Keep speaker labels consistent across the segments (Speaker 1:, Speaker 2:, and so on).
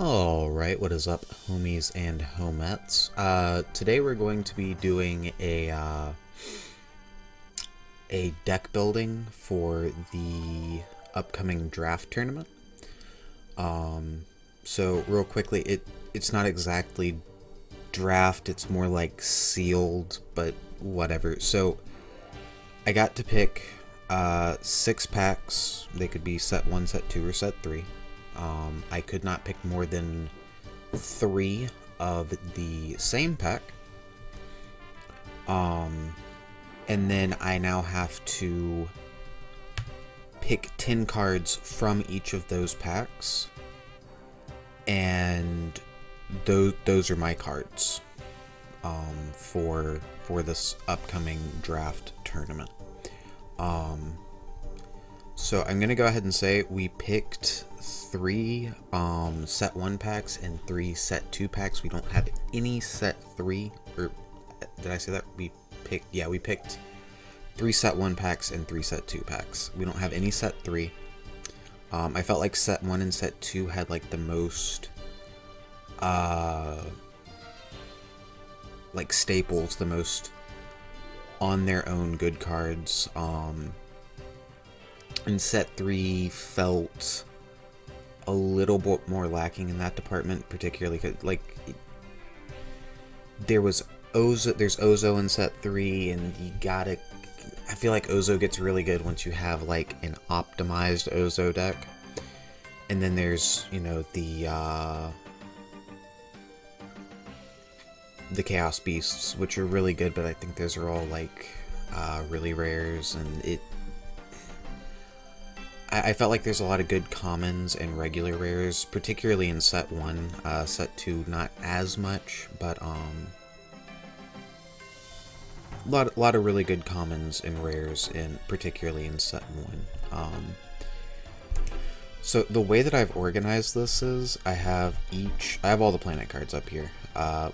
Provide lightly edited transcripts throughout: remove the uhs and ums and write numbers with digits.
Speaker 1: Alright, what is up, homies and homettes? Today we're going to be doing a deck building for the upcoming draft tournament. So real quickly, it's not exactly draft, it's more like sealed, but whatever. So I got to pick 6 packs. They could be set 1, set 2, or set 3. I could not pick more than 3 of the same pack. And then I now have to pick 10 cards from each of those packs. And those are my cards for this upcoming draft tournament. So I'm gonna go ahead and say we picked 3 set 1 packs and 3 set 2 packs. We don't have any set 3, or did I say that? We picked 3 set 1 packs and 3 set 2 packs. We don't have any set 3. I felt like set 1 and set 2 had like the most like staples, the most on their own good cards. And set 3 felt a little bit more lacking in that department, particularly because like there's Ozo in set 3, and I feel like Ozo gets really good once you have like an optimized Ozo deck. And then there's, you know, the Chaos Beasts, which are really good, but I think those are all like really rares, and I felt like there's a lot of good commons and regular rares, particularly in set 1. Set 2, not as much, but a lot of really good commons and rares, particularly in set 1. So the way that I've organized this is I have all the planet cards up here.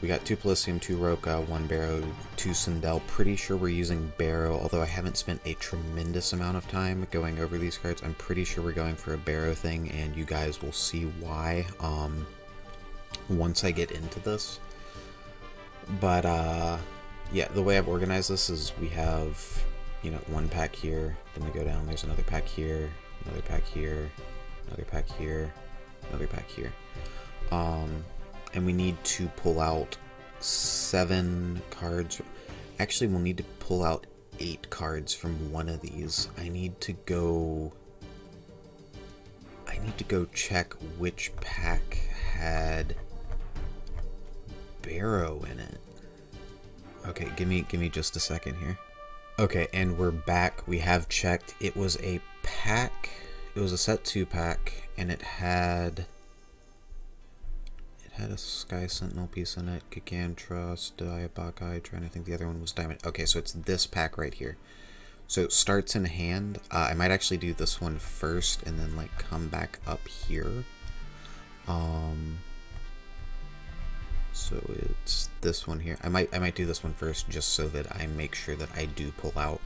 Speaker 1: We got 2 Pelisium, 2 Roka, 1 Barrow, 2 Sindel. Pretty sure we're using Barrow, although I haven't spent a tremendous amount of time going over these cards. I'm pretty sure we're going for a Barrow thing, and you guys will see why once I get into this. But yeah, the way I've organized this is we have, you know, 1 pack here, then we go down, there's another pack here, another pack here, another pack here, another pack here. And we need to pull out 7 cards. Actually, we'll need to pull out 8 cards from one of these. I need to go check which pack had Barrow in it. Okay, give me just a second here. Okay, and we're back. We have checked. It was a pack. It was a set 2 pack, and it had a Sky Sentinel piece in it, Gigantra, Diabakai, trying to think the other one was Diamond. Okay, so it's this pack right here. So it starts in hand. I might actually do this one first and then like come back up here. So it's this one here. I might do this one first just so that I make sure that I do pull out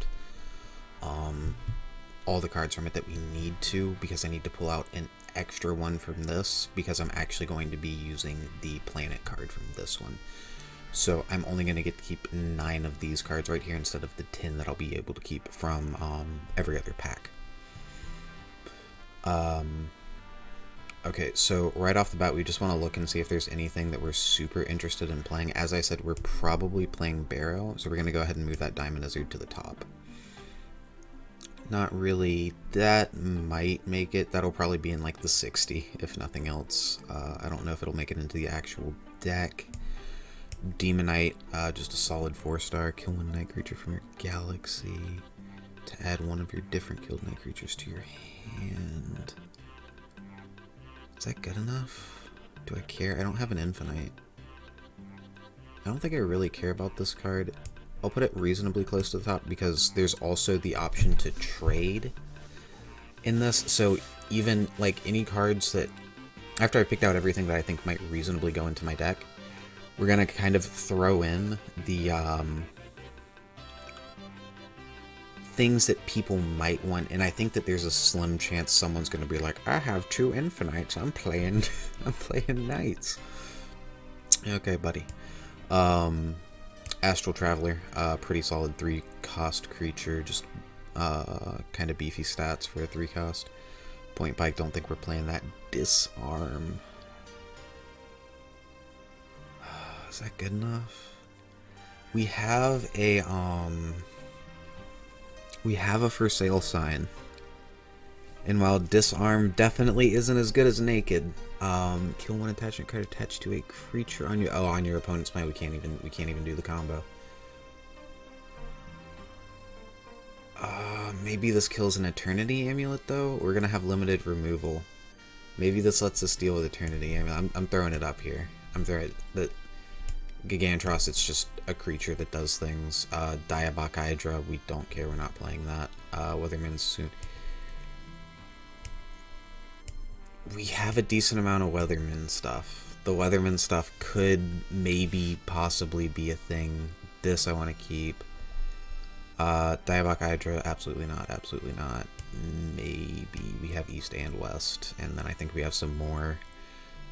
Speaker 1: all the cards from it that we need to, because I need to pull out an extra one from this because I'm actually going to be using the planet card from this one. So I'm only going to get to keep 9 of these cards right here instead of the 10 that I'll be able to keep from every other pack. Okay, so right off the bat, we just want to look and see if there's anything that we're super interested in playing. As I said, we're probably playing Barrow, so we're going to go ahead and move that Diamond Lizard to the top. Not really. That might make it. That'll probably be in like the 60, if nothing else. I don't know if it'll make it into the actual deck. Demonite, just a solid 4-star. Kill 1 night creature from your galaxy to add 1 of your different killed night creatures to your hand. Is that good enough? Do I care? I don't have an infinite. I don't think I really care about this card. I'll put it reasonably close to the top because there's also the option to trade in this. So even like any cards that, after I picked out everything that I think might reasonably go into my deck, we're going to kind of throw in the things that people might want, and I think that there's a slim chance someone's going to be like, I have 2 infinites, I'm playing I'm playing knights. Okay, buddy. Astral Traveler, pretty solid 3 cost creature, just kind of beefy stats for a 3 cost. Point Bike, don't think we're playing that. Disarm. Is that good enough? We have a for sale sign. And while Disarm definitely isn't as good as Naked, kill 1 attachment card attached to a creature on your on your opponent's mind. We can't even do the combo. Maybe this kills an Eternity Amulet though. We're gonna have limited removal. Maybe this lets us deal with Eternity Amulet. I'm throwing it up here. I'm throwing that. Gigantros, it's just a creature that does things. Diabok Hydra, we don't care, we're not playing that. Weatherman's soon. We have a decent amount of Weatherman stuff. The Weatherman stuff could maybe possibly be a thing. This I want to keep. Diabok Hydra, absolutely not, absolutely not. Maybe we have East and West, and then I think we have some more.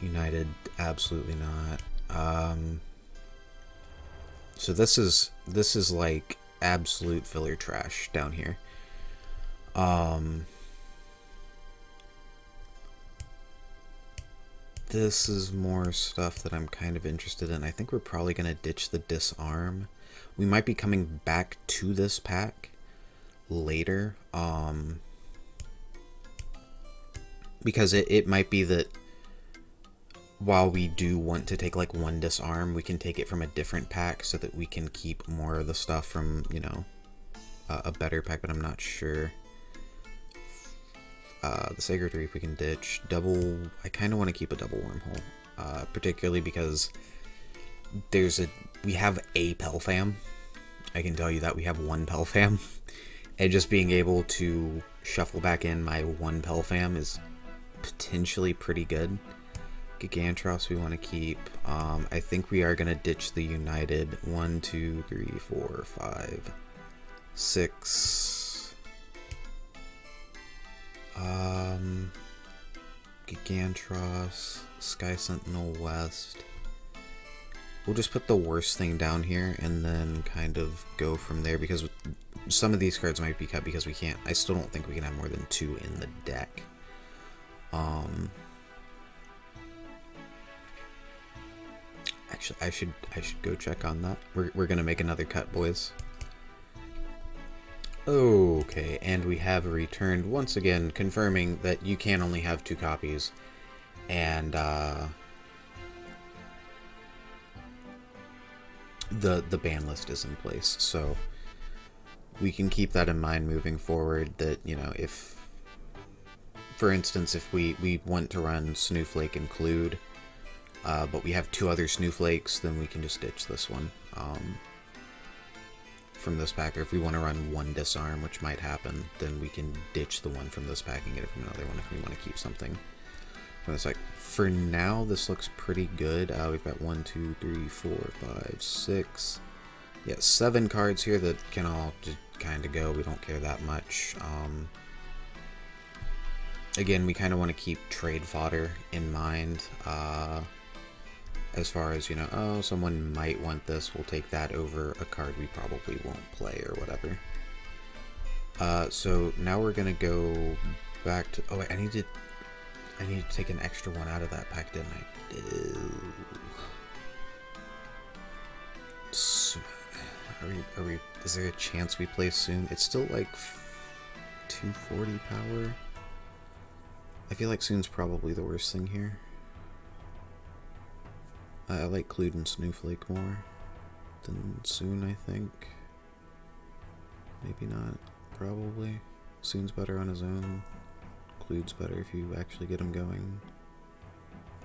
Speaker 1: United, absolutely not. So this is like absolute filler trash down here. This is more stuff that I'm kind of interested in. I think we're probably gonna ditch the Disarm. We might be coming back to this pack later, because it might be that while we do want to take like 1 Disarm, we can take it from a different pack so that we can keep more of the stuff from, you know, a better pack, but I'm not sure. The Sacred Reef we can ditch. Double, I kind of want to keep a double Wormhole, particularly because we have a Pelfam. I can tell you that we have 1 Pelfam, and just being able to shuffle back in my 1 Pelfam is potentially pretty good. Gigantros we want to keep. I think we are going to ditch the United. 1, 2, 3, 4, 5, 6. Gigantros, Sky Sentinel West. We'll just put the worst thing down here and then kind of go from there, because some of these cards might be cut because we can't. I still don't think we can have more than 2 in the deck. Actually, I should go check on that. We're gonna make another cut, boys. Okay, and we have returned once again, confirming that you can only have 2 copies, and the ban list is in place, so we can keep that in mind moving forward. That, you know, if, for instance, if we want to run Snowflake include, but we have 2 other Snowflakes, then we can just ditch this one from this pack. Or if we want to run 1 Disarm, which might happen, then we can ditch the one from this pack and get it from another one if we want to keep something from this pack. For now, this looks pretty good. We've got 1, 2, 3, 4, 5, 6. Yeah, 7 cards here that can all just kind of go. We don't care that much. Again, we kind of want to keep trade fodder in mind. As far as, you know, oh, someone might want this, we'll take that over a card we probably won't play or whatever. So now we're gonna go back to, oh wait, I need to take an extra one out of that pack, didn't I? So, is there a chance we play soon? It's still like 240 power. I feel like soon's probably the worst thing here. I like Clued and Snowflake more than Soon, I think. Maybe not. Probably. Soon's better on his own. Clued's better if you actually get him going.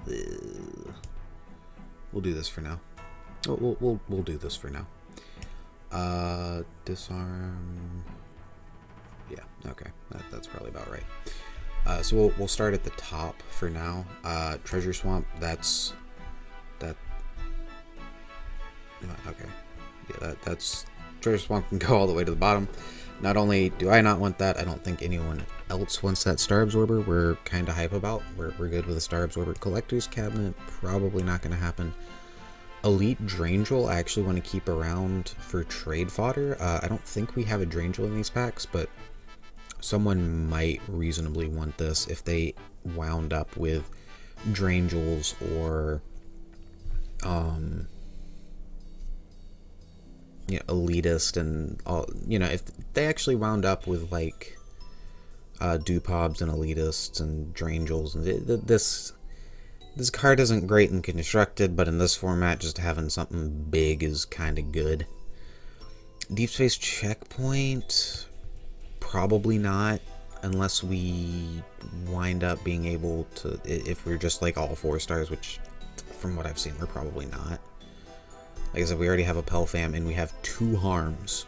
Speaker 1: Ugh. We'll do this for now. We'll do this for now. Disarm. Yeah, okay. That's probably about right. So we'll start at the top for now. Treasure Swamp, that's okay. Yeah, that's Treasure Swamp can go all the way to the bottom. Not only do I not want that, I don't think anyone else wants that Star Absorber. We're kind of hype about. We're good with a Star Absorber. Collector's Cabinet, probably not going to happen. Elite Drangel, I actually want to keep around for trade fodder. I don't think we have a Drangel in these packs, but someone might reasonably want this if they wound up with Drangels or you know, elitist and all, you know, if they actually wound up with like Dupobs and elitists and Drangels, and this card isn't great and constructed, but in this format, just having something big is kind of good. Deep Space Checkpoint, probably not, unless we wind up being able to, if we're just like all 4 stars, which from what I've seen, we're probably not. Like I said, we already have a Pelfam and we have 2 harms.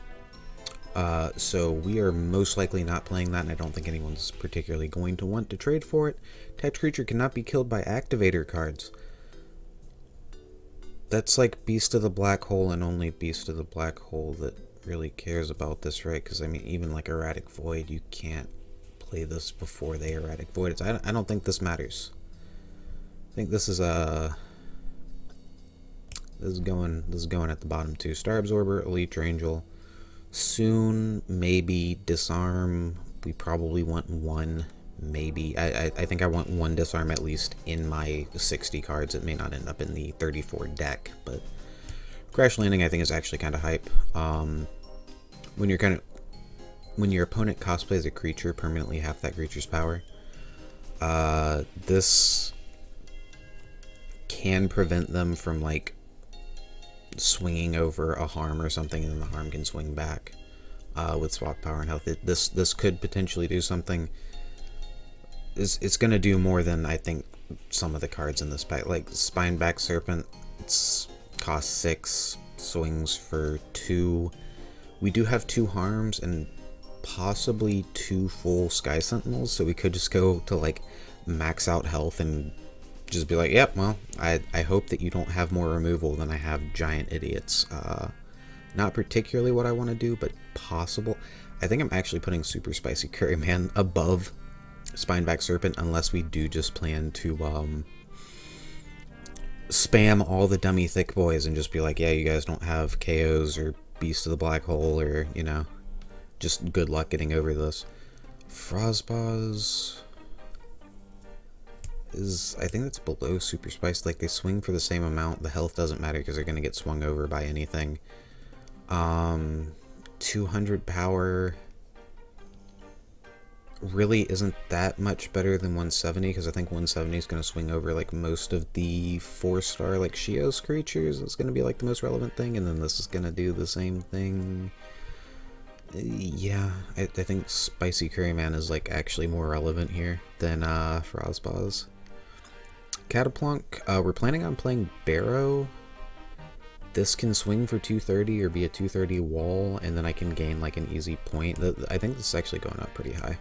Speaker 1: So we are most likely not playing that, and I don't think anyone's particularly going to want to trade for it. Tapped creature cannot be killed by activator cards. That's like Beast of the Black Hole, and only Beast of the Black Hole that really cares about this, right? Because, I mean, even like Erratic Void, you can't play this before they Erratic Void it. So I don't think this matters. I think this is This is going at the bottom too. Star Absorber, Elite Drangel. Soon, maybe Disarm. We probably want 1, maybe. I think I want 1 Disarm at least in my 60 cards. It may not end up in the 34 deck, but Crash Landing I think is actually kind of hype. When your opponent cosplays a creature, permanently half that creature's power. This can prevent them from like swinging over a harm or something, and then the harm can swing back with swap power and health. This could potentially do something. It's going to do more than I think some of the cards in this pack. Like Spineback Serpent, it's cost 6, swings for 2. We do have 2 harms and possibly 2 full Sky Sentinels, so we could just go to like max out health and just be like, yep, well, I hope that you don't have more removal than I have giant idiots. Not particularly what I want to do, but possible. I think I'm actually putting Super Spicy Curry Man above Spineback Serpent, unless we do just plan to spam all the dummy thick boys and just be like, yeah, you guys don't have KOs or Beast of the Black Hole, or, you know, just good luck getting over this. Frostboss is, I think that's below Super Spice. Like, they swing for the same amount. The health doesn't matter because they're going to get swung over by anything. 200 power really isn't that much better than 170, because I think 170 is going to swing over like most of the 4-star like Shios creatures. It's going to be like the most relevant thing, and then this is going to do the same thing. Yeah, I think Spicy Curry Man is like actually more relevant here than Frostboss. Cataplunk, we're planning on playing Barrow. This can swing for 230 or be a 230 wall, and then I can gain like an easy point. I think this is actually going up pretty high.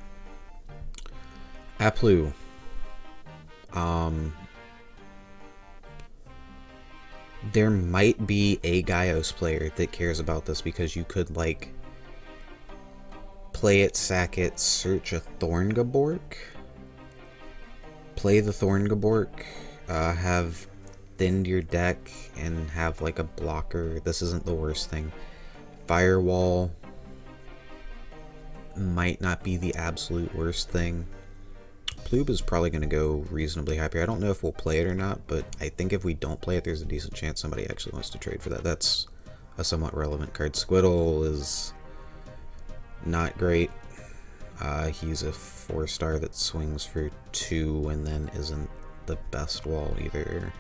Speaker 1: Aplu. There might be a Gaios player that cares about this, because you could like play it, sack it, search a Thorngabork, play the Thorngabork, have thinned your deck and have like a blocker. This isn't the worst thing. Firewall might not be the absolute worst thing. Ploob is probably going to go reasonably high here. I don't know if we'll play it or not, but I think if we don't play it, there's a decent chance somebody actually wants to trade for that. That's a somewhat relevant card. Squiddle is not great. He's a 4-star that swings for 2 and then isn't the best wall either.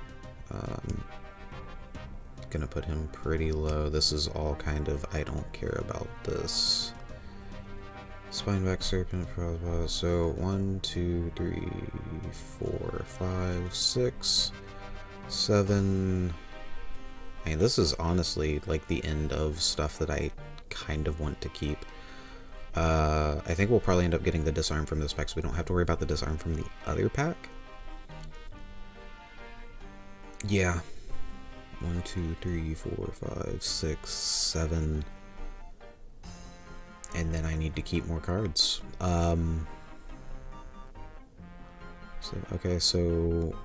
Speaker 1: Gonna put him pretty low. This is all kind of, I don't care about this. Spineback Serpent, Frostboss. So 1, 2, 3, 4, 5, 6, 7. I mean, this is honestly like the end of stuff that I kind of want to keep. I think we'll probably end up getting the disarm from this pack, so we don't have to worry about the disarm from the other pack. Yeah. 1, 2, 3, 4, 5, 6, 7. And then I need to keep more cards. So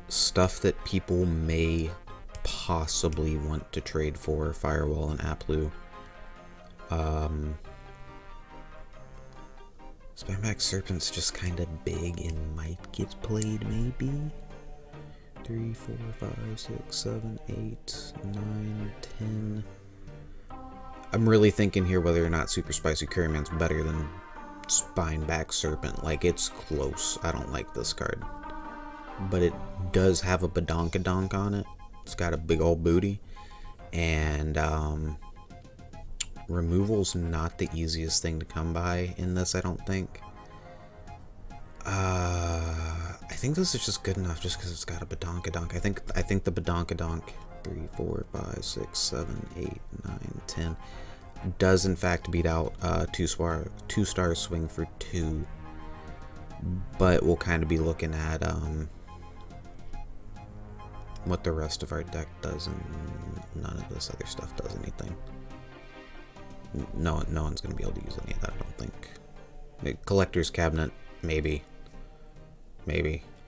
Speaker 1: stuff that people may possibly want to trade for: Firewall and Aplu. Spamback Serpent's just kind of big and might get played, maybe. 3, 4, 5, 6, 7, 8, 9, 10. I'm really thinking here whether or not Super Spicy Curryman's better than Spineback Serpent. Like, it's close. I don't like this card. But it does have a badonkadonk on it. It's got a big old booty. And, removal's not the easiest thing to come by in this, I don't think. I think this is just good enough just because it's got a badonkadonk. I think the badonkadonk 3, 4, 5, 6, 7, 8, 9, 10 does in fact beat out 2-star swing for 2, but we'll kind of be looking at what the rest of our deck does, and none of this other stuff does anything. No one's going to be able to use any of that, I don't think. Collector's Cabinet, maybe.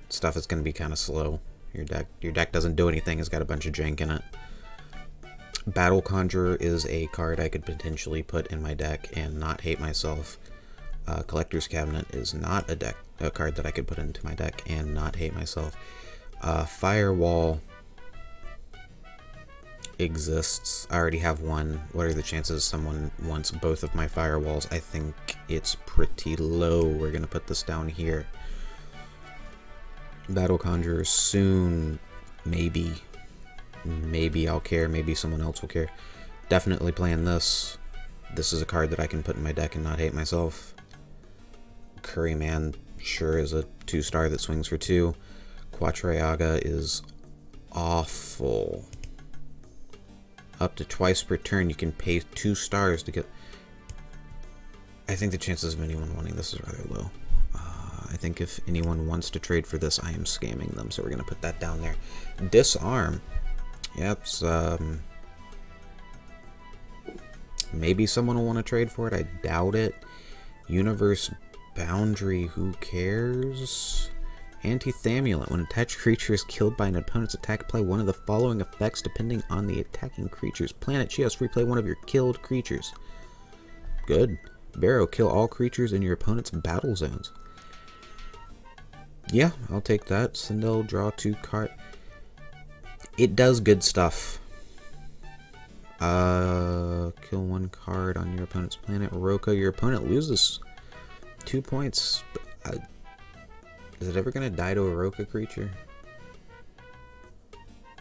Speaker 1: Stuff is going to be kind of slow. Your deck doesn't do anything. It's got a bunch of jank in it. Battle Conjurer is a card I could potentially put in my deck and not hate myself. Collector's Cabinet is not a card that I could put into my deck and not hate myself. Firewall exists. I already have one. What are the chances someone wants both of my firewalls? I think it's pretty low. We're gonna put this down here. Battle Conjurer soon, maybe I'll care, maybe someone else will care. Definitely playing this. This is a card that I can put in my deck and not hate myself. Curryman sure is a 2-star that swings for 2. Quatrayaga is awful. Up to twice per turn, you can pay 2 stars to get... I think the chances of anyone wanting this is rather low. I think if anyone wants to trade for this, I am scamming them, so we're going to put that down there. Disarm. Yep, maybe someone will want to trade for it. I doubt it. Universe Boundary, who cares? Anti-Thamulet. When an attached creature is killed by an opponent's attack, apply one of the following effects depending on the attacking creature's planet. She has replay one of your killed creatures. Good. Barrow. Kill all creatures in your opponent's battle zones. Yeah, I'll take that. Sindel. Draw 2 cards. It does good stuff. Kill 1 card on your opponent's planet. Roka. Your opponent loses 2 points. Is it ever going to die to a Roka creature?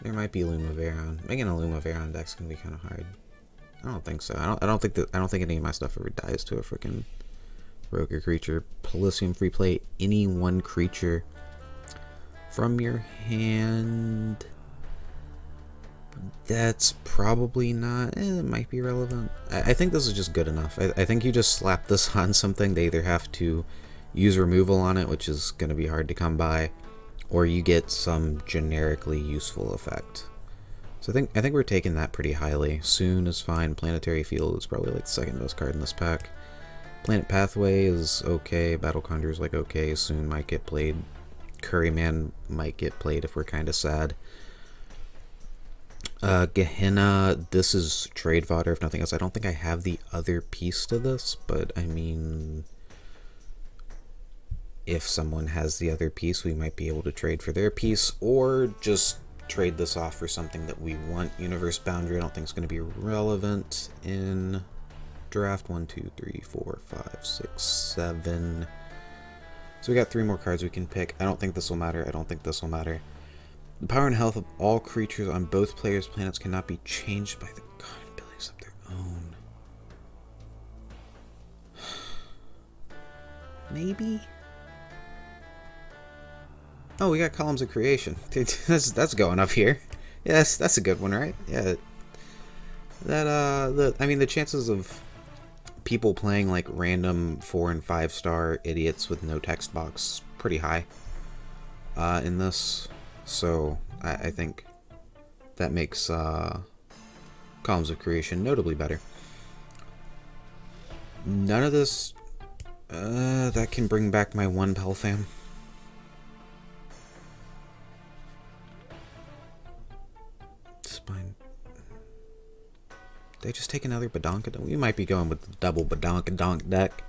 Speaker 1: There might be Lumaveron. Making a Lumaveron deck's going to be kind of hard. I don't think so. I don't think any of my stuff ever dies to a freaking Roka creature. Pelisium free play any 1 creature from your hand. That's probably not... it might be relevant. I think this is just good enough. I think you just slap this on something. They either have to use removal on it, which is going to be hard to come by, or you get some generically useful effect. So I think we're taking that pretty highly. Soon is fine. Planetary Field is probably like the 2nd best card in this pack. Planet Pathway is okay. Battle Conjurer is like okay. Soon might get played. Curryman might get played if we're kind of sad. Gehenna, this is trade fodder if nothing else. I don't think I have the other piece to this, but I mean, if someone has the other piece, we might be able to trade for their piece, or just trade this off for something that we want. Universe Boundary, I don't think it's going to be relevant in draft. 1, 2, 3, 4, 5, 6, 7. So we got 3 more cards we can pick. I don't think this will matter. I don't think this will matter. The power and health of all creatures on both players' planets cannot be changed by the god abilities of their own. Maybe? Oh, we got Columns of Creation. That's going up here. Yes, that's a good one, right? Yeah. I mean, the chances of people playing like random 4 and 5-star idiots with no text box pretty high in this. So I think that makes Columns of Creation, notably better. None of this... that can bring back my 1 Pelfam. Spine. They just take another Badonkadonk. We might be going with the double Badonkadonk deck.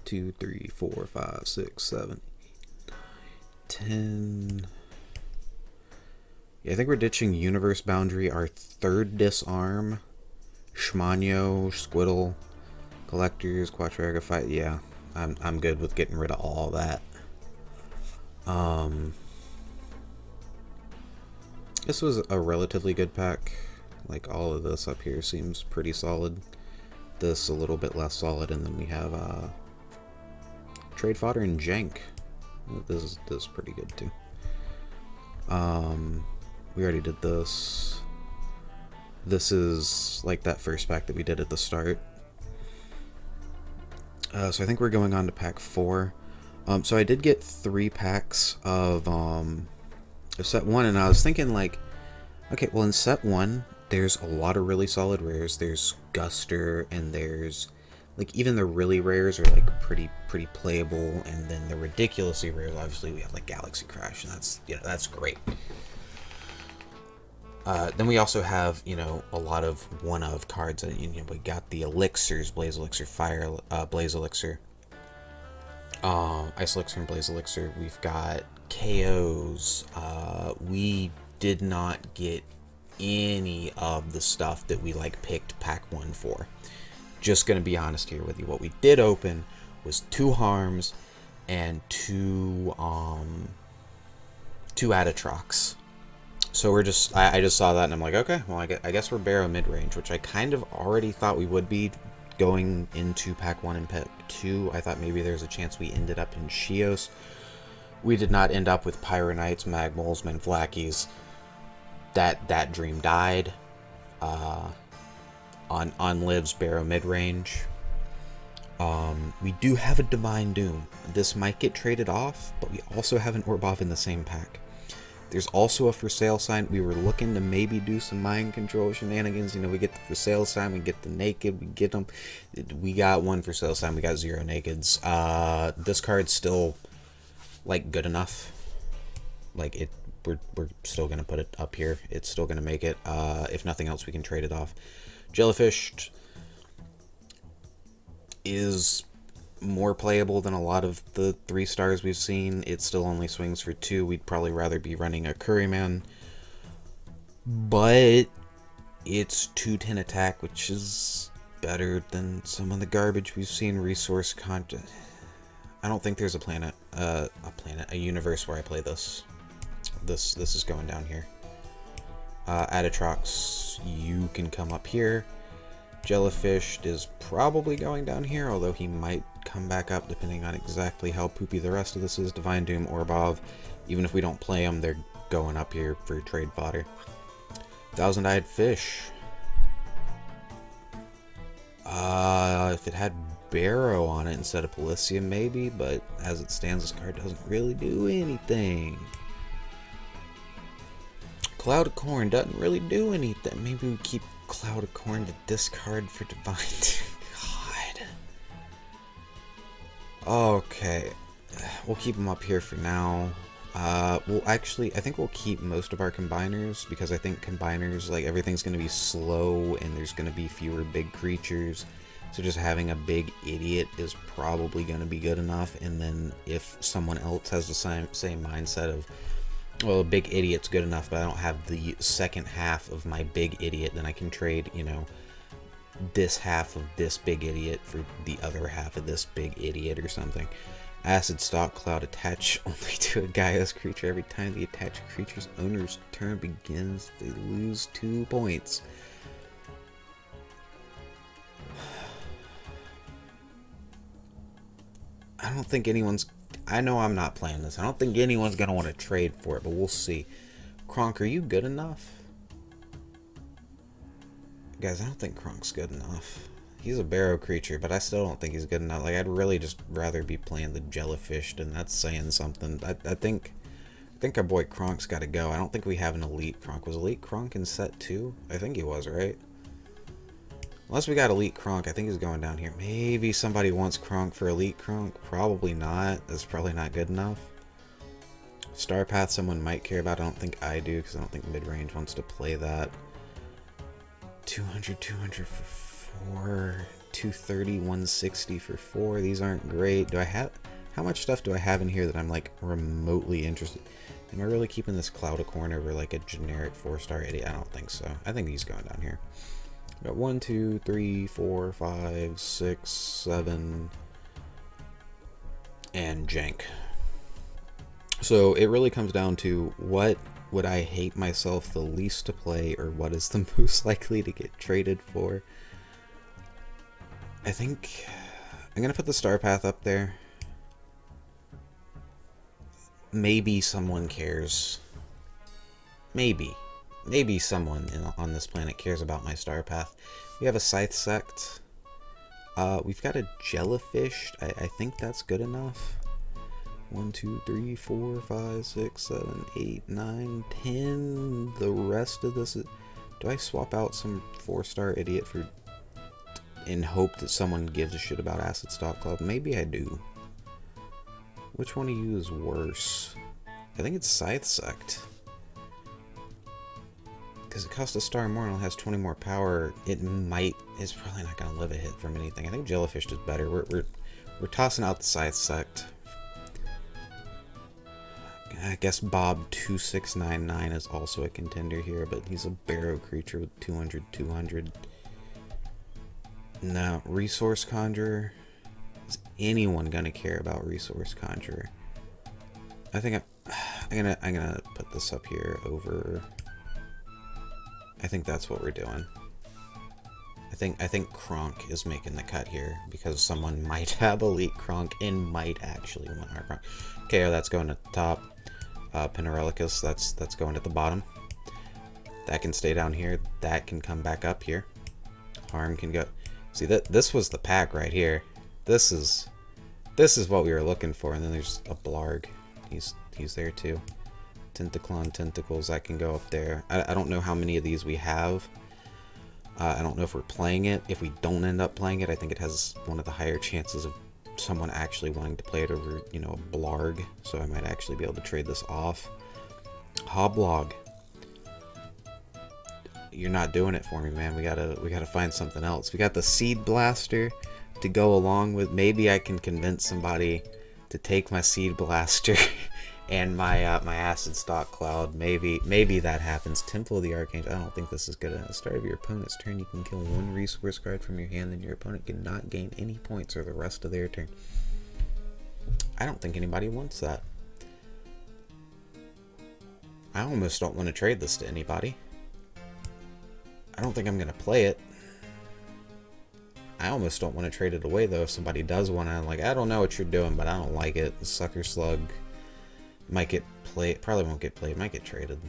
Speaker 1: 2, 3, 4, 5, 6, 7, 8, 10. Yeah, I think we're ditching Universe Boundary, our 3rd Disarm, Schmanio, Squiddle, Collectors, Quatraga Fight. Yeah, I'm good with getting rid of all that. This was a relatively good pack. Like, all of this up here seems pretty solid. This a little bit less solid, and then we have Trade Fodder and Jank. This is pretty good too. We already did this. This is like that first pack that we did at the start. So I think we're going on to pack 4. So I did get 3 packs of set 1, and I was thinking, like, okay, well, in set 1, there's a lot of really solid rares. There's Guster, and there's, like, even the really rares are, like, pretty playable, and then the ridiculously rares, obviously, we have, like, Galaxy Crash, and that's, you know, that's great. Then we also have, you know, a lot of one-of cards. You know, we got the Elixirs, Blaze Elixir, Fire, Blaze Elixir, Ice Elixir, and Blaze Elixir. We've got KOs. We did not get any of the stuff that we, like, picked pack 1 for. Just gonna be honest here with you. What we did open was 2 Harms and 2 Adatrox. So we're just, I just saw that and I'm like, okay, well, I guess we're Barrow mid-range, which I kind of already thought we would be going into pack 1 and pack 2. I thought maybe there's a chance we ended up in Shios. We did not end up with Pyronites, Magmols, Manflackies. That dream died. On Liv's Barrow mid-range. We do have a Divine Doom. This might get traded off, but we also have an Orbov in the same pack. There's also a for sale sign. We were looking to maybe do some mind control shenanigans. You know, we get the for sale sign, we get the naked, we get them. We got 1 for sale sign, we got 0 nakeds. This card's still, like, good enough. Like, we're still gonna put it up here. It's still gonna make it. If nothing else, we can trade it off. Jellyfish is more playable than a lot of the 3 stars we've seen. It still only swings for 2. We'd probably rather be running a Curryman, but it's 210 attack, which is better than some of the garbage we've seen. Resource content. I don't think there's a universe where I play this. This is going down here. Adatrox, you can come up here. Jellyfish is probably going down here, although he might come back up depending on exactly how poopy the rest of this is. Divine Doom, Orbov, even if we don't play them, they're going up here for trade fodder. Thousand-Eyed Fish. If it had Barrow on it instead of Policia, maybe, but as it stands, this card doesn't really do anything. Cloud of Corn doesn't really do anything. Maybe we keep Cloud of Corn to discard for Divine. God. Okay. We'll keep them up here for now. We'll actually, I think we'll keep most of our combiners, because I think combiners, like, everything's going to be slow and there's going to be fewer big creatures. So just having a big idiot is probably going to be good enough. And then if someone else has the same mindset of, well, a big idiot's good enough, but I don't have the second half of my big idiot, then I can trade, you know, this half of this big idiot for the other half of this big idiot or something. Acid Stock Cloud, attach only to a Gaia's creature. Every time the attached creature's owner's turn begins, they lose 2 points. I don't think anyone's... I know I'm not playing this. I don't think anyone's going to want to trade for it, but we'll see. Kronk, are you good enough? Guys, I don't think Kronk's good enough. He's a Barrow creature, but I still don't think he's good enough. Like, I'd really just rather be playing the Jellyfish, and that's saying something. I think our boy Kronk's got to go. I don't think we have an Elite Kronk. Was Elite Kronk in set 2? I think he was, right? Unless we got Elite Kronk, I think he's going down here. Maybe somebody wants Kronk for Elite Kronk. Probably not. That's probably not good enough. Star Path someone might care about. I don't think I do, because I don't think mid-range wants to play that. 200, 200 for 4. 230, 160 for 4. These aren't great. Do I have... How much stuff do I have in here that I'm, like, remotely interested? Am I really keeping this Cloudicorn over, like, a generic 4-star idiot? I don't think so. I think he's going down here. Got 1, 2, 3, 4, 5, 6, 7, and Jank. So it really comes down to what would I hate myself the least to play, or what is the most likely to get traded for. I think I'm gonna put the Star Path up there. Maybe someone cares. Maybe someone on this planet cares about my Star Path. We have a Scythe Sect. We've got a Jellyfish. I think that's good enough. 1, 2, 3, 4, 5, 6, 7, 8, 9, 10. The rest of this is... Do I swap out some 4-star idiot for... in hope that someone gives a shit about Acid Stock Club? Maybe I do. Which one of you is worse? I think it's Scythe Sect. Because it costs a star more and it has 20 more power. It's probably not going to live a hit from anything. I think Jellyfish is better. We're tossing out the Scythe Sect. I guess Bob 2699 is also a contender here, but he's a Barrow creature with 200, 200. No, Resource Conjurer. Is anyone gonna care about Resource Conjurer? I think I'm gonna put this up here over. I think that's what we're doing. I think Kronk is making the cut here because someone might have Elite Kronk and might actually want our Kronk. Okay, that's going at the top. Pinerelicus, that's going at the bottom. That can stay down here. That can come back up here. Harm can go. See, this was the pack right here. This is what we were looking for. And then there's a Blarg. He's there too. Tentaclon Tentacles, that can go up there. I don't know how many of these we have. I don't know if we're playing it. If we don't end up playing it, I think it has one of the higher chances of someone actually wanting to play it over, you know, a Blarg. So I might actually be able to trade this off. Hoblog. You're not doing it for me, man. We gotta find something else. We got the Seed Blaster to go along with. Maybe I can convince somebody to take my Seed Blaster and my my Acid Stock Cloud. Maybe that happens. Temple of the Archangel. I don't think this is good. At the start of your opponent's turn, you can kill one resource card from your hand, and your opponent cannot gain any points for the rest of their turn. I don't think anybody wants that. I almost don't want to trade this to anybody. I don't think I'm gonna play it. I almost don't want to trade it away though. If somebody does want to, like, I don't know what you're doing, but I don't like it. Sucker Slug might get played. Probably won't get played. Might get traded.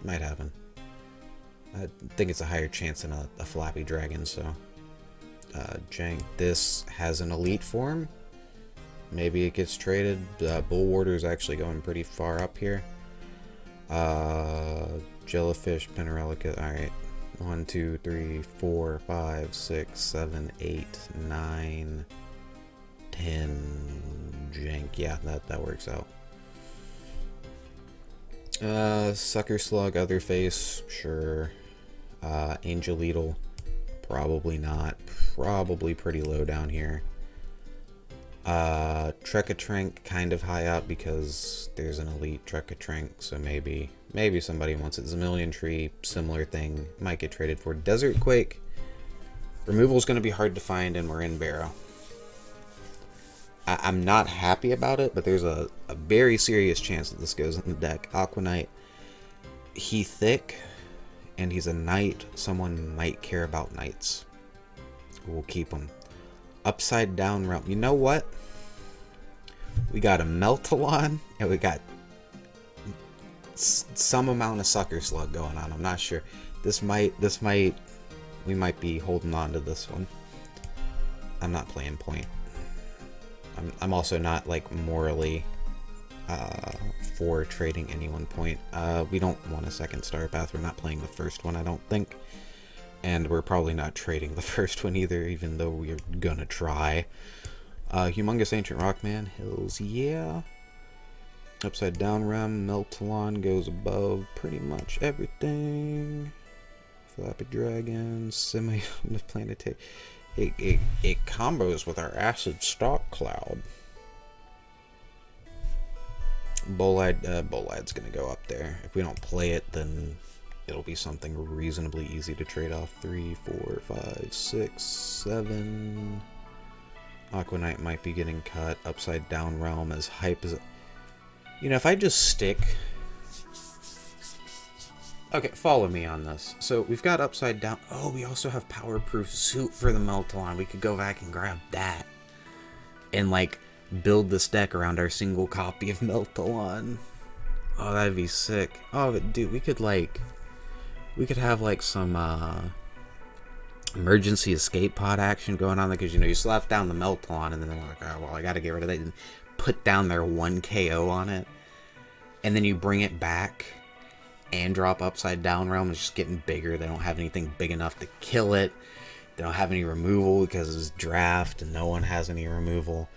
Speaker 1: Might happen. I think it's a higher chance than a Flappy Dragon. So, Jank. This has an elite form. Maybe it gets traded. Bullwarder is actually going pretty far up here. Jellyfish, Pinerelica. All right. 1, 2, 3, 4, 5, 6, 7, 8, 9, 10. Jank. Yeah, that works out. Sucker Slug, Otherface, sure. Angelital, probably not. Probably pretty low down here. Trekatrank, kind of high up because there's an elite Trekatrank, so maybe somebody wants it. Zamillion Tree, similar thing, might get traded for. Desert Quake, removal is going to be hard to find, and we're in Barrow. I'm not happy about it, but there's a very serious chance that this goes in the deck. Aquanite, he thick, and he's a knight. Someone might care about knights. We'll keep him. Upside Down Realm. You know what? We got a Meltalon, and we got some amount of Sucker Slug going on. I'm not sure. We might be holding on to this one. I'm not playing point. I'm also not, like, morally for trading any one point. We don't want a second Star Path. We're not playing the first one, I don't think. And we're probably not trading the first one either, even though we're gonna try. Humongous Ancient Rockman, Hills, yeah. Upside Down Realm, Meltalon goes above pretty much everything. Flappy Dragon, Semi-Planetary. It combos with our Acid Stock Cloud. Boleye's gonna go up there. If we don't play it, then it'll be something reasonably easy to trade off. 3, 4, 5, 6, 7. Aquanite might be getting cut. Upside Down Realm, as hype as it. You know, if I just stick. Okay, follow me on this. So we've got Upside Down. Oh, we also have Powerproof Suit for the Meltalon. We could go back and grab that. And, like, build this deck around our single copy of Meltalon. Oh, that'd be sick. Oh, but dude, we could have like some emergency escape pod action going on there, because you know you slap down the Meltalon and then they're like, oh well, I gotta get rid of that, and put down their 1 KO on it, and then you bring it back and drop Upside Down Realm. It's just getting bigger. They don't have anything big enough to kill it. They don't have any removal because it's draft and no one has any removal.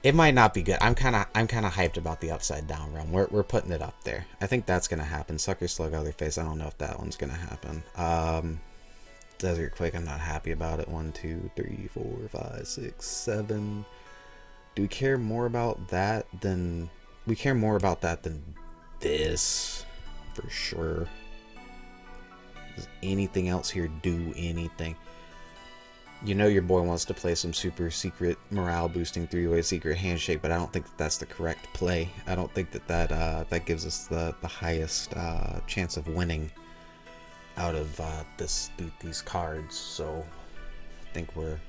Speaker 1: It might not be good. I'm kind of hyped about the Upside Down Realm. We're putting it up there. I think that's gonna happen. Sucker Slug Otherface. I don't know if that one's gonna happen. Desert Quake. I'm not happy about it. 1, 2, 3, 4, 5, 6, 7. Do we care more about that than this? For sure. Does anything else here do anything? You know your boy wants to play some super secret morale boosting 3-way secret handshake, but I don't think that's the correct play. I don't think that gives us the highest chance of winning out of these cards. So I think we're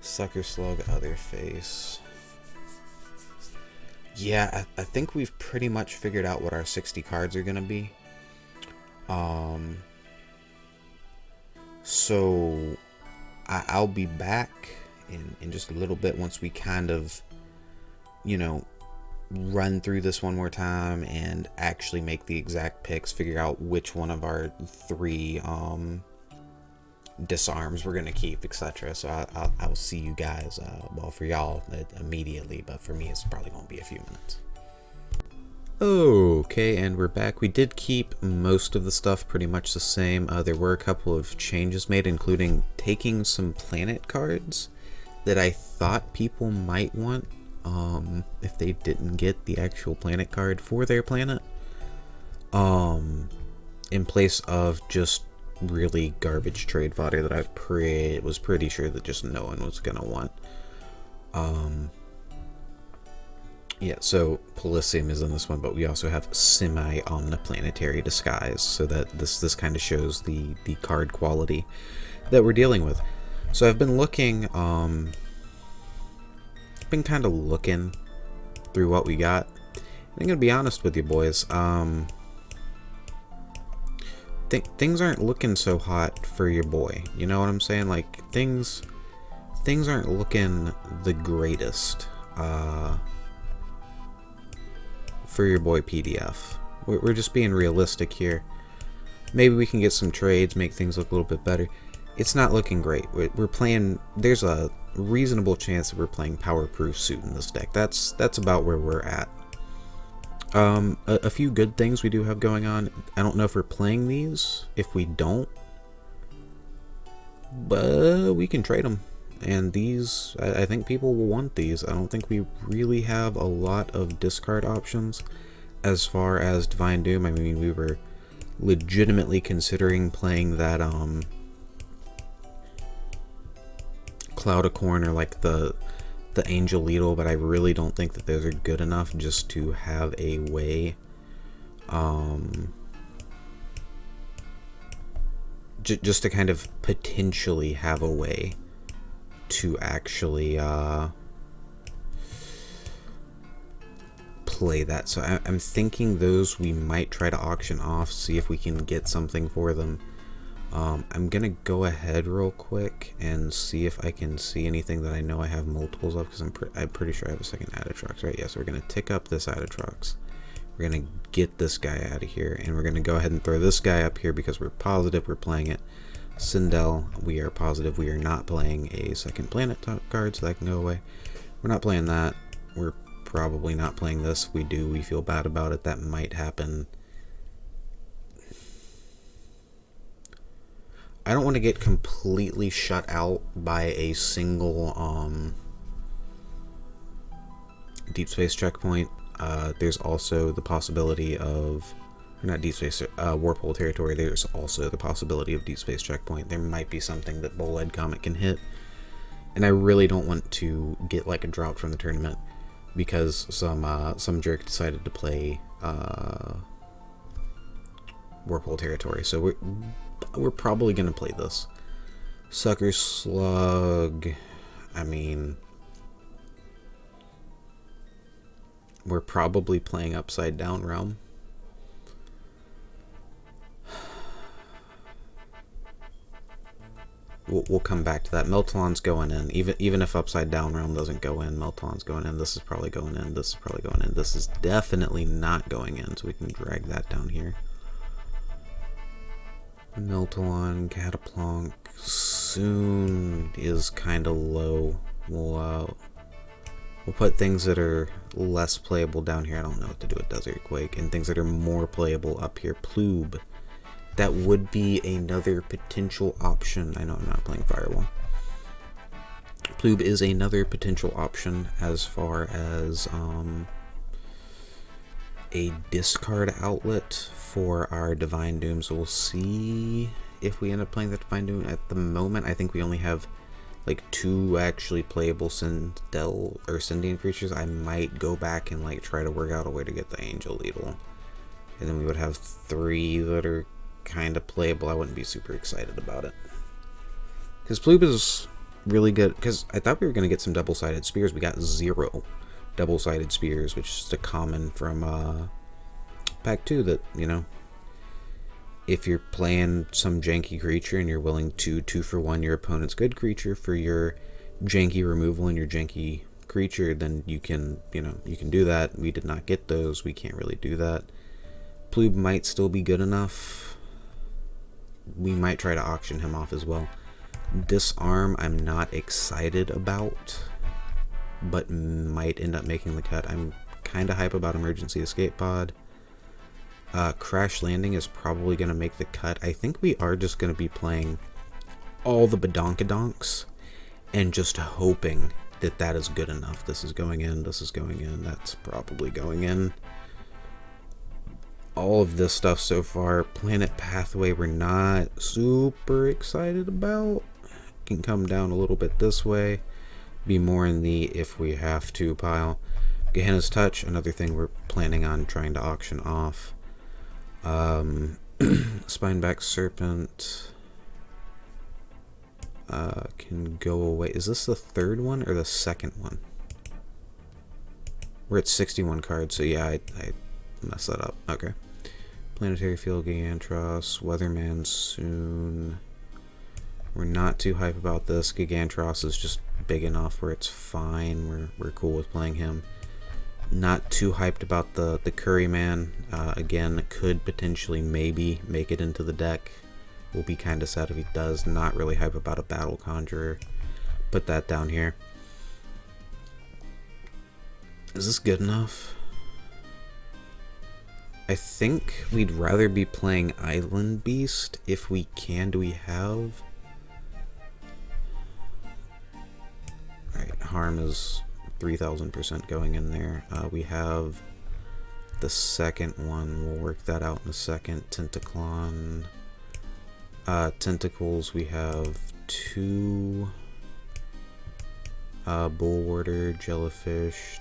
Speaker 1: Sucker Slug Otherface. Yeah, I think we've pretty much figured out what our 60 cards are gonna be. So I'll be back in just a little bit once we kind of, you know, run through this one more time and actually make the exact picks, figure out which one of our 3 disarms we're gonna keep, etc. So I'll see you guys, well, for y'all immediately, but for me it's probably gonna be a few minutes. Okay, and we're back. We did keep most of the stuff pretty much the same. There were a couple of changes made, including taking some planet cards that I thought people might want if they didn't get the actual planet card for their planet, in place of just really garbage trade fodder that I was pretty sure that just no one was gonna want. Yeah, so Polysium is in this one, but we also have semi-omniplanetary disguise, so that this kind of shows the card quality that we're dealing with. So I've been looking, kind of looking through what we got. I'm gonna be honest with you boys, things aren't looking so hot for your boy. You know what I'm saying? Like things aren't looking the greatest. For your boy PDF. We're just being realistic here. Maybe we can get some trades, make things look a little bit better. It's not looking great. We're playing, there's a reasonable chance that we're playing Powerproof Suit in this deck. That's about where we're at. A few good things we do have going on. I don't know if we're playing these. If we don't, but we can trade them. And these, I think people will want these. I don't think we really have a lot of discard options as far as Divine Doom. I mean, we were legitimately considering playing that Cloud of Corn or like the Angel Needle, but I really don't think that those are good enough just to have a way just to kind of potentially have a way to actually play that. So I'm thinking those we might try to auction off, see if we can get something for them. I'm gonna go ahead real quick and see if I can see anything that I know I have multiples of, because I'm pretty sure I have a second Adatrox, right? Yes, yeah, so we're gonna tick up this Adatrox. We're going to get this guy out of here, and we're going to go ahead and throw this guy up here because we're positive we're playing it. Sindel, we are positive we are not playing a second planet card, so that can go away. We're not playing that. We're probably not playing this. If we do, we feel bad about it. That might happen. I don't want to get completely shut out by a single deep space checkpoint. There's also the possibility of, not deep space, warp hole territory. There's also the possibility of deep space checkpoint. There might be something that Bolide Comet can hit, and I really don't want to get like a drop from the tournament because some jerk decided to play warp hole territory. So we're probably gonna play this. Sucker Slug, I mean, we're probably playing Upside Down Realm. We'll come back to that. Meltalon's going in. Even if Upside Down Realm doesn't go in, Meltalon's going in. This is probably going in. This is probably going in. This is definitely not going in, so we can drag that down here. Meltalon, Cataplonk, soon is kind of low. We'll put things that are less playable down here. I don't know what to do with Desert Quake. And things that are more playable up here. Ploob. That would be another potential option. I know I'm not playing Firewall. Ploob is another potential option as far as a discard outlet for our Divine Doom. So we'll see if we end up playing the Divine Doom. At the moment, I think we only have like 2 actually playable Sindel or Sindian creatures. I might go back and like try to work out a way to get the Angel Needle, and then we would have 3 that are kind of playable. I wouldn't be super excited about it because Ploob is really good, because I thought we were going to get some double-sided spears. We got 0 double-sided spears, which is just a common from pack 2 that, you know, if you're playing some janky creature and you're willing to 2-for-1 your opponent's good creature for your janky removal and your janky creature, then you can, you know, you can do that. We did not get those. We can't really do that. Ploob might still be good enough. We might try to auction him off as well. Disarm, I'm not excited about, but might end up making the cut. I'm kind of hype about Emergency Escape Pod. Crash Landing is probably going to make the cut. I think we are just going to be playing all the badonkadonks and just hoping that that is good enough. This is going in, this is going in, that's probably going in. All of this stuff so far. Planet Pathway, we're not super excited about. Can come down a little bit this way. Be more in the if we have to pile. Gehenna's Touch, another thing we're planning on trying to auction off. Spineback Serpent can go away. Is this the 3rd one or the 2nd one? We're at 61 cards, so yeah, I messed that up. Okay. Planetary Field, Gigantros, Weatherman soon. We're not too hype about this. Gigantros is just big enough where it's fine. We're cool with playing him. Not too hyped about the Curryman. Again, could potentially maybe make it into the deck. We'll be kind of sad if he does. Not really hype about a Battle Conjurer. Put that down here. Is this good enough? I think we'd rather be playing Island Beast if we can. Do we have... Alright, Harm is 3000% going in there. We have the 2nd one. We'll work that out in a second. Tentaclon. Tentacles, we have 2. Bullwarder, Jellyfish.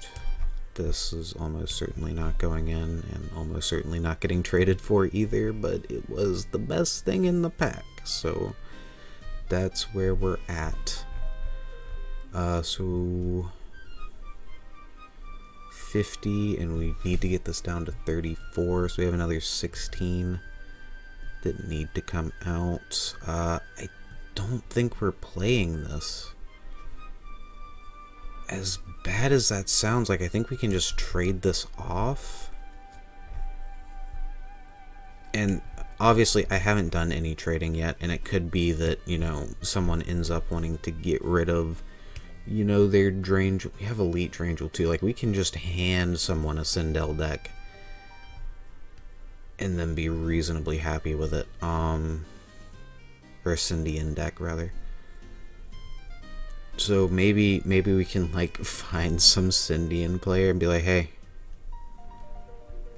Speaker 1: This is almost certainly not going in, and almost certainly not getting traded for either, but it was the best thing in the pack, so that's where we're at. So 50, and we need to get this down to 34, so we have another 16 that need to come out. I don't think we're playing this. As bad as that sounds, like, I think we can just trade this off. And obviously I haven't done any trading yet, and it could be that, you know, someone ends up wanting to get rid of, you know, their Drain. We have Elite Drangel too. Like, we can just hand someone a Sindel deck and then be reasonably happy with it. Or a Cindian deck, rather. So maybe we can, like, find some Cindian player and be like, hey,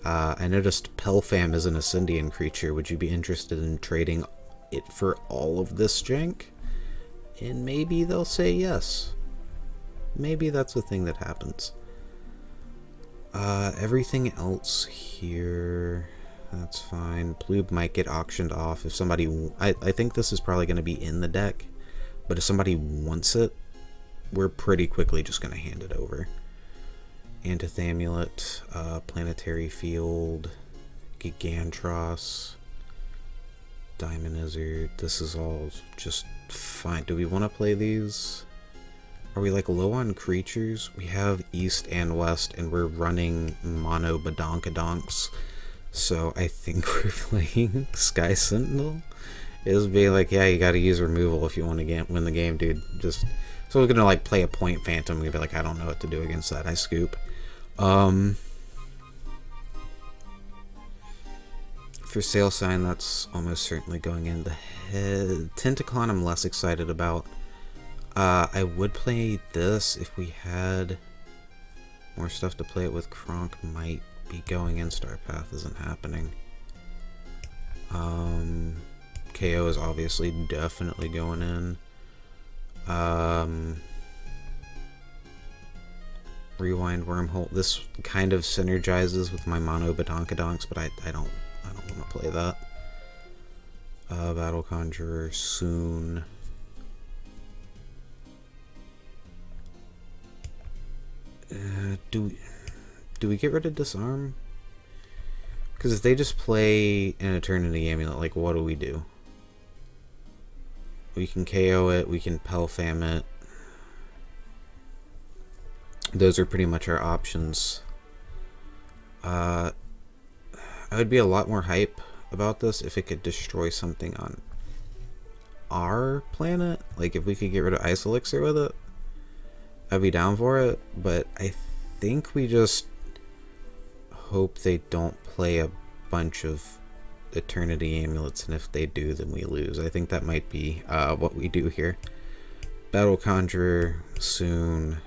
Speaker 1: I noticed Pelfam isn't a Cindian creature. Would you be interested in trading it for all of this jank? And maybe they'll say yes. Maybe that's the thing that happens. Everything else here, that's fine. Ploob might get auctioned off if somebody... I think this is probably going to be in the deck, but if somebody wants it, we're pretty quickly just going to hand it over. Antithamulet, Planetary Field, Gigantros, Diamond Izzard. This is all just fine. Do we want to play these? Are we, like, low on creatures? We have East and West, and we're running mono badonkadonks. So I think we're playing Sky Sentinel. It's being like, yeah, you gotta use removal if you want to win the game, dude. Just... So we're gonna, like, play a Point Phantom. We'd be like, I don't know what to do against that. I scoop. For Sail Sign, that's almost certainly going in. The head Tentaclon I'm less excited about. I would play this if we had more stuff to play it with. Kronk might be going in. Star Path isn't happening. KO is obviously definitely going in. Rewind Wormhole. This kind of synergizes with my mono badonkadonks, but I don't want to play that. Battle Conjurer soon. Do we get rid of Disarm? Because if they just play an Eternity Amulet, like, what do we do? We can KO it, we can Pelfam it. Those are pretty much our options. I would be a lot more hype about this if it could destroy something on our planet. Like, if we could get rid of Ice Elixir with it, I'd be down for it. But I think we just hope they don't play a bunch of Eternity Amulets, and if they do, then we lose. I think that might be what we do here. Battle Conjurer soon.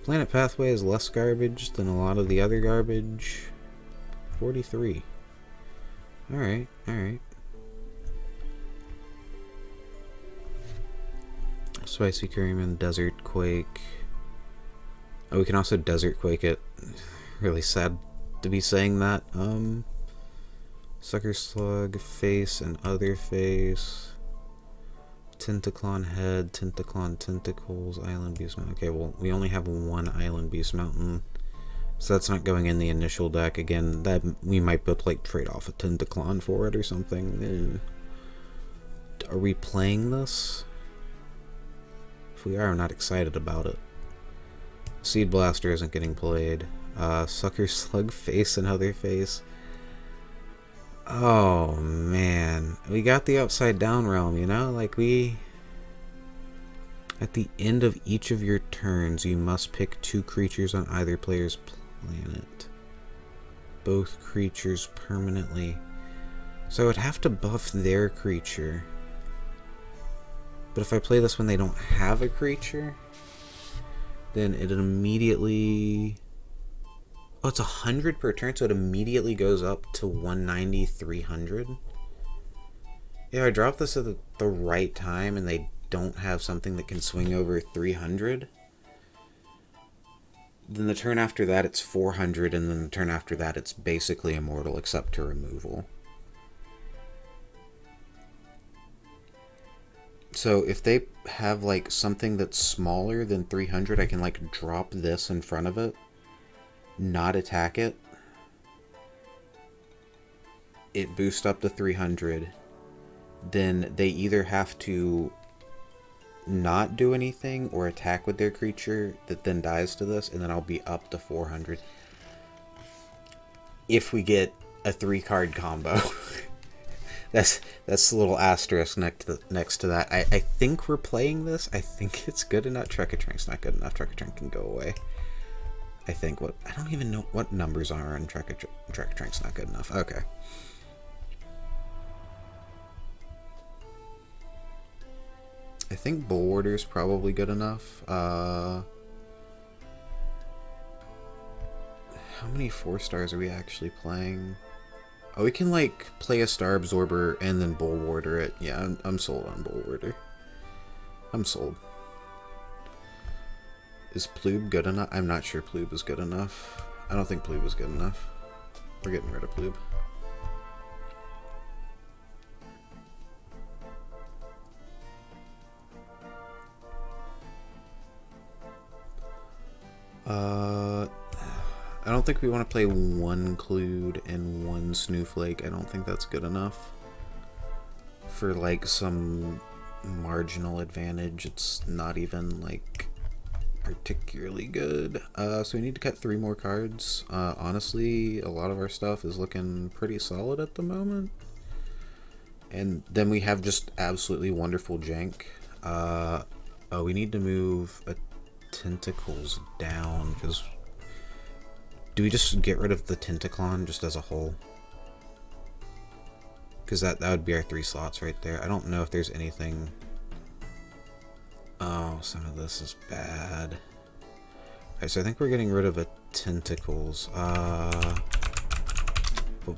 Speaker 1: Planet Pathway is less garbage than a lot of the other garbage. 43. Alright, alright. Spicy Curryman, Desert Quake. Oh, we can also Desert Quake it. Really sad to be saying that. Sucker Slug, face and other face. Tentaclon head, Tentaclon tentacles, Island Beast Mountain. Okay, well, we only have one Island Beast Mountain, so that's not going in the initial deck. Again, that we might be able to, like, trade off a Tentaclon for it or something. Are we playing this? If we are, I'm not excited about it. Seed Blaster isn't getting played. Sucker Slug, face and other face. Oh man, we got the Upside Down Realm, you know? Like, at the end of each of your turns, you must pick 2 creatures on either player's planet. Both creatures permanently. So I would have to buff their creature. But if I play this when they don't have a creature, then it immediately... Oh, it's 100 per turn, so it immediately goes up to 190, 300. Yeah, I dropped this at the right time, and they don't have something that can swing over 300. Then the turn after that, it's 400, and then the turn after that, it's basically immortal, except to removal. So if they have, like, something that's smaller than 300, I can, like, drop this in front of it. Not attack it. It boosts up to 300. Then they either have to not do anything or attack with their creature that then dies to this, and then I'll be up to 400 if we get a 3-card combo. that's a little asterisk next to that. I think we're playing this. I think it's good enough. Trek-a-Trank's not good enough. Trek-a-Trank can go away. I think I don't even know what numbers are on Trek-a-Trank's not good enough. Okay. I think Bulwarder's probably good enough. How many 4-stars are we actually playing? Oh, we can like play a Star Absorber and then Bulwarder it. Yeah, I'm sold on Bulwarder. I'm sold. Is Ploob good enough? I'm not sure Ploob is good enough. I don't think Ploob is good enough. We're getting rid of Ploob. I don't think we want to play 1 Clued and 1 Snowflake. I don't think that's good enough for like some marginal advantage. It's not even like particularly good. So we need to cut 3 more cards. Honestly, a lot of our stuff is looking pretty solid at the moment. And then we have just absolutely wonderful jank. Oh, we need to move a Tentacles down, because do we just get rid of the Tentaclon just as a whole? Because that would be our 3 slots right there. I don't know if there's anything. Oh, some of this is bad. Alright, so I think we're getting rid of a Tentacles. But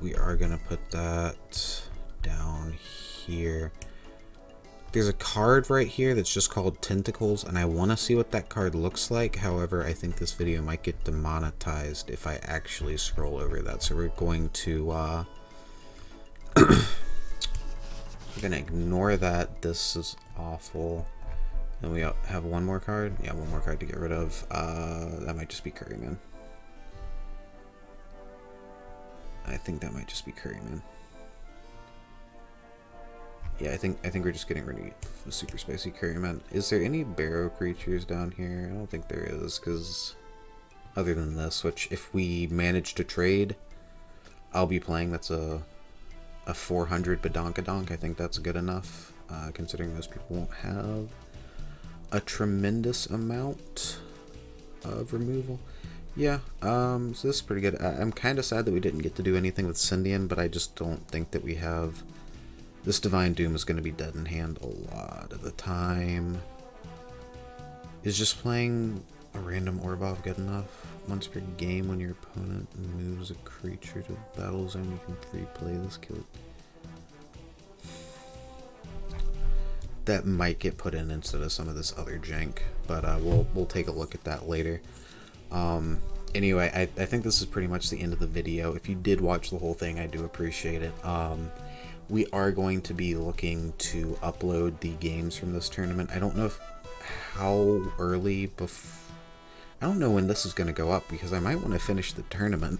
Speaker 1: we are gonna put that down here. There's a card right here that's just called Tentacles, and I want to see what that card looks like. However, I think this video might get demonetized if I actually scroll over that. So we're going to we're gonna ignore that. This is awful. And we have 1 more card. Yeah, 1 more card to get rid of. That might just be Curryman. I think that might just be Curryman. Yeah, I think we're just getting rid of the super spicy Curryman. Is there any Barrow creatures down here? I don't think there is, because other than this, which if we manage to trade, I'll be playing. That's a 400 Badonkadonk. I think that's good enough, considering most people won't have a tremendous amount of removal. Yeah, so this is pretty good. I'm kind of sad that we didn't get to do anything with Syndian, but I just don't think that we have. This Divine Doom is going to be dead in hand a lot of the time. Is just playing a random Orbov good enough? Once per game, when your opponent moves a creature to the battle zone, you can free play this kill. That might get put in instead of some of this other jank, but we'll take a look at that later. Anyway, I think this is pretty much the end of the video. If you did watch the whole thing, I do appreciate it. We are going to be looking to upload the games from this tournament. I don't know how early I don't know when this is going to go up, because I might want to finish the tournament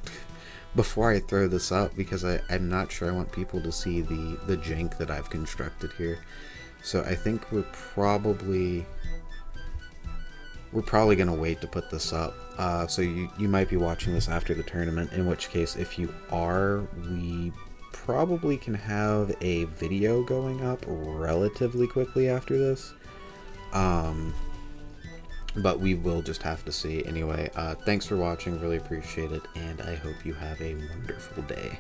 Speaker 1: before I throw this up, because I'm not sure I want people to see the jank that I've constructed here. So I think we're probably going to wait to put this up. So you might be watching this after the tournament, in which case, if you are, we probably can have a video going up relatively quickly after this. But we will just have to see. Anyway, thanks for watching, really appreciate it, and I hope you have a wonderful day.